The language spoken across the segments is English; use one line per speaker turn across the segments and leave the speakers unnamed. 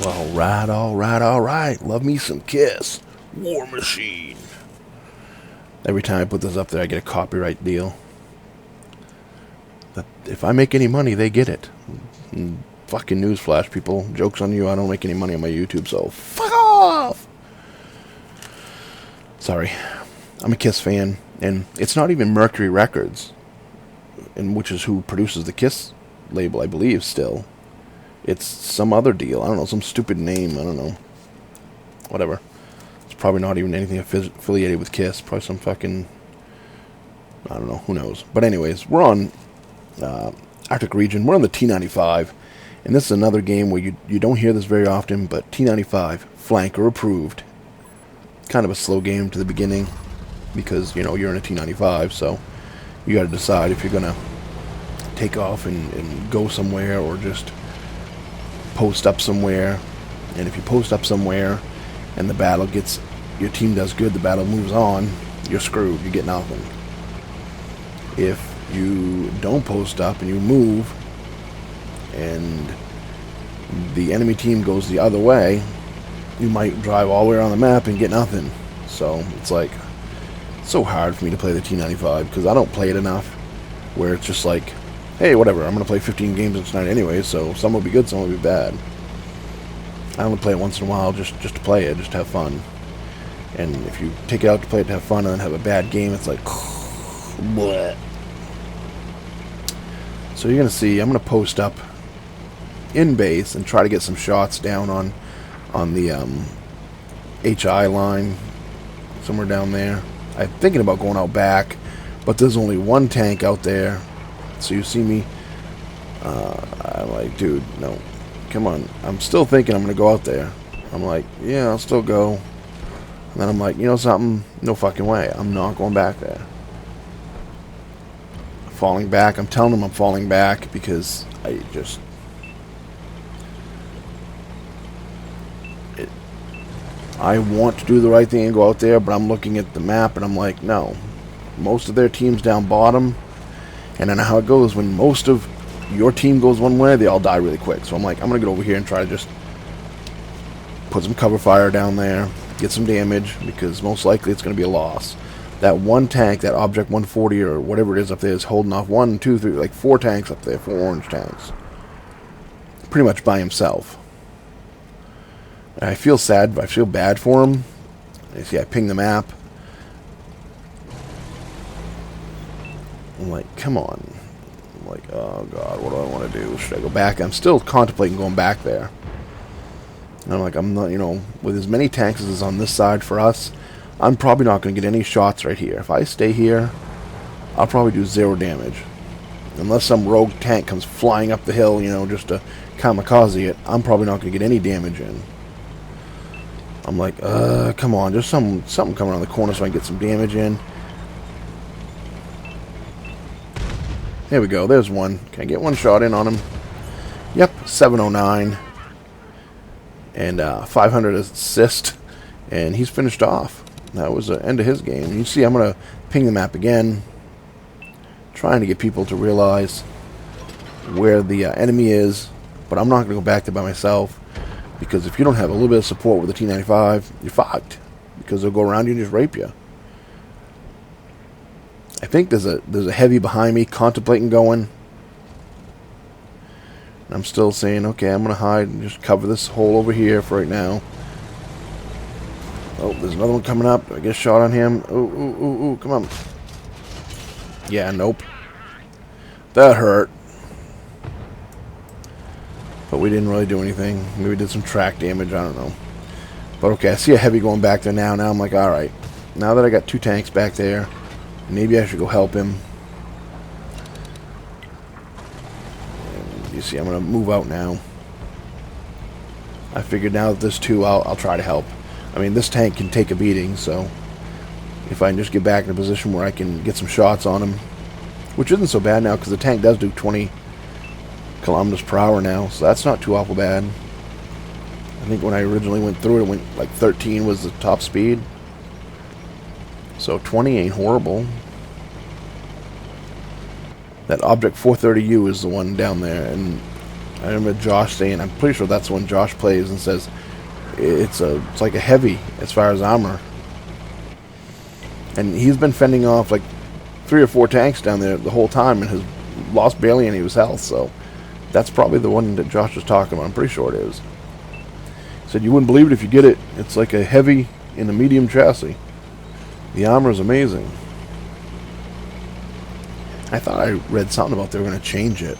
Alright, alright, alright. Love me some Kiss. War Machine. Every time I put this up there, I get a copyright deal. But if I make any money, they get it. Fucking newsflash, people. Joke's on you, I don't make any money on my YouTube, so fuck off! Sorry. I'm a Kiss fan, and it's not even Mercury Records, and which is who produces the Kiss label, I believe, still. It's some other deal. I don't know, some stupid name. I don't know. Whatever. It's probably not even anything affiliated with Kiss. Probably some fucking... I don't know. Who knows? But anyways, we're on Arctic region. We're on the T95. And this is another game where you don't hear this very often, but T95, flanker approved. Kind of a slow game to the beginning because, you know, you're in a T95, so you got to decide if you're going to take off and go somewhere or just post up somewhere. And if you post up somewhere and the battle gets, your team does good, the battle moves on, you're screwed, you get nothing. If you don't post up and you move and the enemy team goes the other way, you might drive all the way around the map and get nothing. So it's like, it's so hard for me to play the T95 because I don't play it enough where it's just like, hey, whatever, I'm going to play 15 games tonight anyway, so some will be good, some will be bad. I only play it once in a while just to play it, just to have fun. And if you take it out to play it to have fun and then have a bad game, it's like, bleh. So you're going to see, I'm going to post up in base and try to get some shots down on the HI line, somewhere down there. I'm thinking about going out back, but there's only one tank out there. So you see me, I'm like, dude, no, come on. I'm still thinking I'm going to go out there. I'm like, yeah, I'll still go. And then I'm like, you know something? No fucking way. I'm not going back there. Falling back. I'm telling them I'm falling back because I want to do the right thing and go out there, but I'm looking at the map and I'm like, no. Most of their team's down bottom. And I know how it goes. When most of your team goes one way, they all die really quick. So I'm like, I'm going to get over here and try to just put some cover fire down there, get some damage, because most likely it's going to be a loss. That one tank, that Object 140 or whatever it is up there, is holding off 1, 2, 3, like 4 tanks up there, 4 orange tanks. Pretty much by himself. And I feel sad, I feel bad for him. You see, I ping the map. I'm like, come on. I'm like, oh god, what do I want to do? Should I go back? I'm still contemplating going back there. And I'm like, I'm not, you know, with as many tanks as is on this side for us, I'm probably not going to get any shots right here. If I stay here, I'll probably do 0 damage. Unless some rogue tank comes flying up the hill, you know, just to kamikaze it, I'm probably not going to get any damage in. I'm like, come on, just something coming around the corner so I can get some damage in. There we go, there's one. Can I get one shot in on him? Yep, 709. And 500 assist. And he's finished off. That was the end of his game. You see, I'm going to ping the map again. Trying to get people to realize where the enemy is. But I'm not going to go back there by myself. Because if you don't have a little bit of support with the T95, you're fucked. Because they'll go around you and just rape you. I think there's a heavy behind me contemplating going. And I'm still saying, okay, I'm going to hide and just cover this hole over here for right now. Oh, there's another one coming up. Do I get a shot on him? Ooh, ooh, ooh, ooh, come on. Yeah, nope. That hurt. But we didn't really do anything. Maybe we did some track damage, I don't know. But okay, I see a heavy going back there now. Now I'm like, alright. Now that I got 2 tanks back there, maybe I should go help him. And you see, I'm going to move out now. I figured now that there's 2, I'll try to help. I mean, this tank can take a beating, so if I can just get back in a position where I can get some shots on him, which isn't so bad now, because the tank does do 20 kilometers per hour now, so that's not too awful bad. I think when I originally went through it, went like 13 was the top speed. So 20 ain't horrible. That Object 430U is the one down there, and I remember Josh saying, I'm pretty sure that's when Josh plays and says it's like a heavy as far as armor. And he's been fending off like 3 or 4 tanks down there the whole time and has lost barely any of his health. So that's probably the one that Josh was talking about. I'm pretty sure it is. He said you wouldn't believe it if you get it. It's like a heavy in a medium chassis. The armor is amazing. I thought I read something about they were going to change it.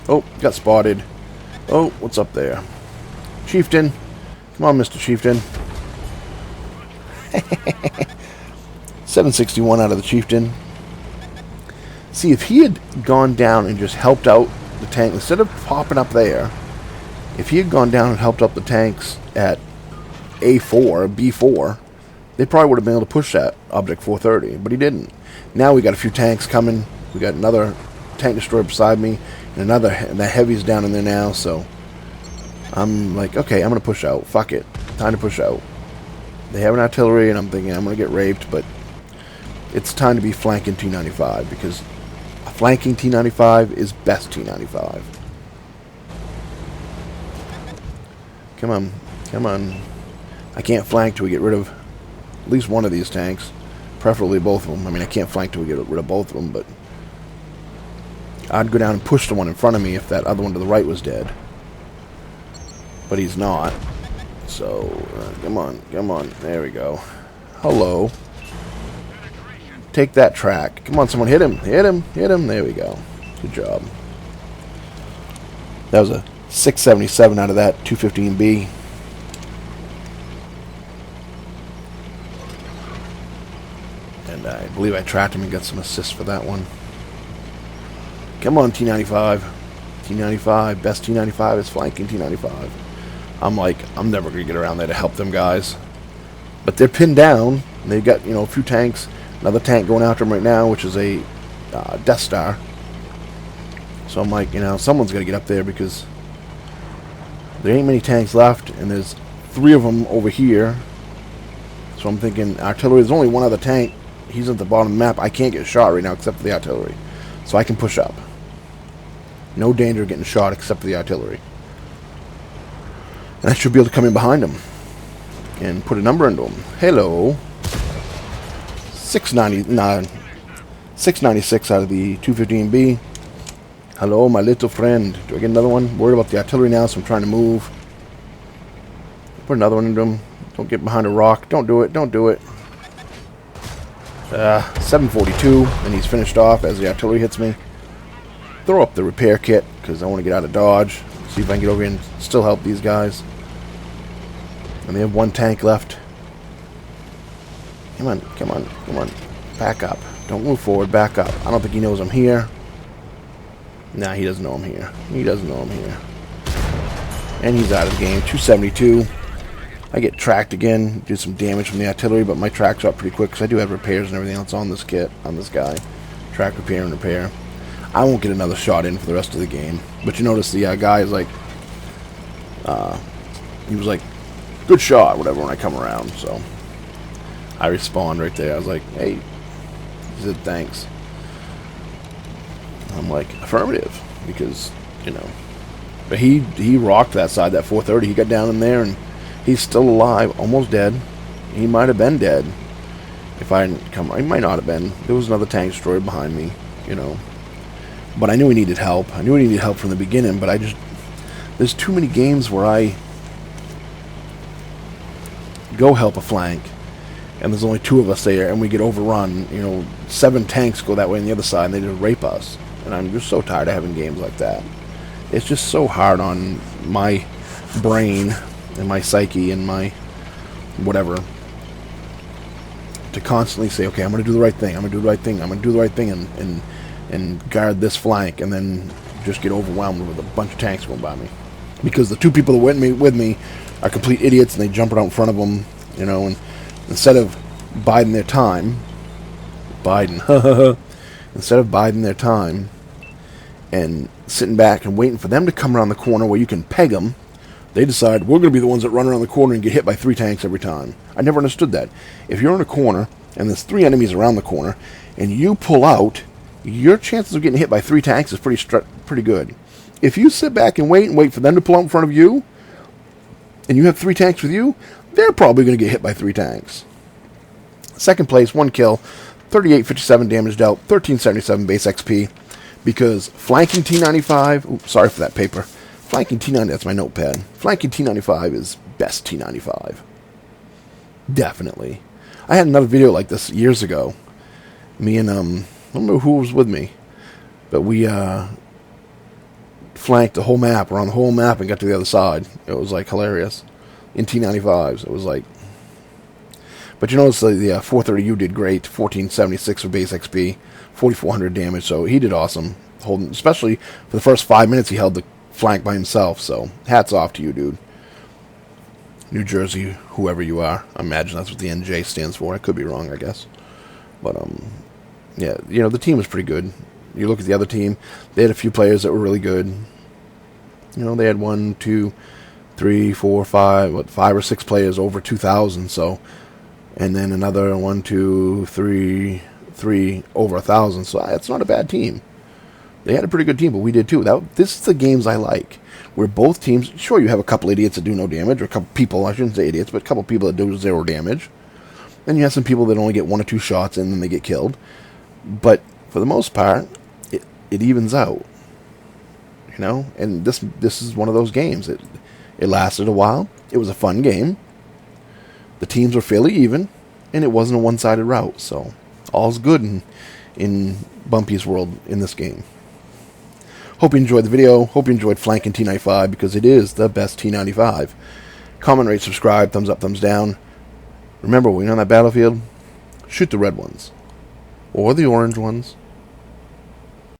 Oh, got spotted. Oh, what's up there? Chieftain. Come on, Mr. Chieftain. 761 out of the Chieftain. See, if he had gone down and just helped out the tank, instead of popping up there, if he had gone down and helped up the tanks at A4, B4, they probably would have been able to push that Object 430, but he didn't. Now we got a few tanks coming. We got another tank destroyer beside me, and that heavy's down in there now, so I'm like, okay, I'm going to push out. Fuck it. Time to push out. They have an artillery, and I'm thinking I'm going to get raped, but it's time to be flanking T95, because a flanking T95 is best T95. Come on. Come on. I can't flank till we get rid of at least one of these tanks. Preferably both of them. I mean, I can't flank till we get rid of both of them, but I'd go down and push the one in front of me if that other one to the right was dead. But he's not. So, come on, come on. There we go. Hello. Take that track. Come on, someone hit him. Hit him. Hit him. There we go. Good job. That was a 677 out of that 215B. And I believe I tracked him and got some assists for that one. Come on, T95. T95. Best T95 is flanking T95. I'm like, I'm never going to get around there to help them guys. But they're pinned down. And they've got, a few tanks. Another tank going after them right now, which is a Death Star. So I'm like, someone's got to get up there because there ain't many tanks left. And there's 3 of them over here. So I'm thinking, artillery, there's only one other tank. He's at the bottom of the map. I can't get shot right now except for the artillery. So I can push up. No danger of getting shot except for the artillery. And I should be able to come in behind him and put a number into him. Hello. 696 out of the 215B. Hello, my little friend. Do I get another one? Worried about the artillery now, so I'm trying to move. Put another one into him. Don't get behind a rock. Don't do it. Don't do it. 742, and he's finished off as the artillery hits me. Throw up the repair kit, because I want to get out of dodge. See if I can get over here and still help these guys. And they have 1 tank left. Come on, come on, come on. Back up. Don't move forward, back up. I don't think he knows I'm here. Nah, he doesn't know I'm here. He doesn't know I'm here. And he's out of the game. 272. I get tracked again. Did some damage from the artillery, but my track's up pretty quick because I do have repairs and everything else on this kit, on this guy. Track, repair, and repair. I won't get another shot in for the rest of the game. But you notice the guy is like, he was like, good shot, whatever, when I come around. So I respawned right there. I was like, hey. He said, thanks. I'm like, affirmative. Because, But he rocked that side, that 430. He got down in there, and he's still alive, almost dead. He might have been dead. If I didn't come, he might not have been. There was another tank destroyed behind me, But I knew he needed help. I knew he needed help from the beginning, but there's too many games where I go help a flank, and there's only 2 of us there, and we get overrun. 7 tanks go that way on the other side, and they just rape us. And I'm just so tired of having games like that. It's just so hard on my brain and my psyche and my whatever to constantly say, okay, I'm going to do the right thing. I'm going to do the right thing. I'm going to do the right thing and guard this flank, and then just get overwhelmed with a bunch of tanks going by me. Because the 2 people that went with me are complete idiots, and they jump out in front of them, and instead of biding their time, instead of biding their time and sitting back and waiting for them to come around the corner where you can peg them, they decide, we're going to be the ones that run around the corner and get hit by 3 tanks every time. I never understood that. If you're in a corner, and there's 3 enemies around the corner, and you pull out, your chances of getting hit by 3 tanks is pretty good. if you sit back and wait for them to pull out in front of you, and you have 3 tanks with you, they're probably going to get hit by 3 tanks. Second place, 1 kill, 3857 damage dealt, 1377 base XP, because flanking T95, oops, sorry for that paper, flanking T90, that's my notepad, flanking T95 is best T95. Definitely. I had another video like this years ago. Me and, I don't remember who was with me, but we, flanked the whole map, around the whole map, and got to the other side. It was, like, hilarious. In T95s, it was, like... But you notice the 430U did great, 1476 for base XP, 4400 damage, so he did awesome. Holding, especially for the first 5 minutes, he held the flank by himself, so hats off to you, dude. New Jersey, whoever you are. I imagine that's what the NJ stands for. I could be wrong, I guess. But, yeah, you know, the team was pretty good. You look at the other team, they had a few players that were really good. You know, they had 1, 2, 3, 4, 5, 5 or 6 players over 2,000, so... And then another 1, 2, 3 over 1,000, so it's not a bad team. They had a pretty good team, but we did too. This is the games I like, where both teams... Sure, you have a couple idiots that do no damage, or a couple people, I shouldn't say idiots, but a couple people that do 0 damage. And you have some people that only get 1 or 2 shots and then they get killed. But, for the most part... It evens out, you know, and this is one of those games. It lasted a while. It was a fun game. The teams were fairly even, and it wasn't a one-sided route. So all's good in Bumpy's world in this game. Hope you enjoyed the video. Hope you enjoyed flanking T95 because it is the best T95. Comment, rate, subscribe, thumbs up, thumbs down. Remember, when you're on that battlefield, shoot the red ones or the orange ones.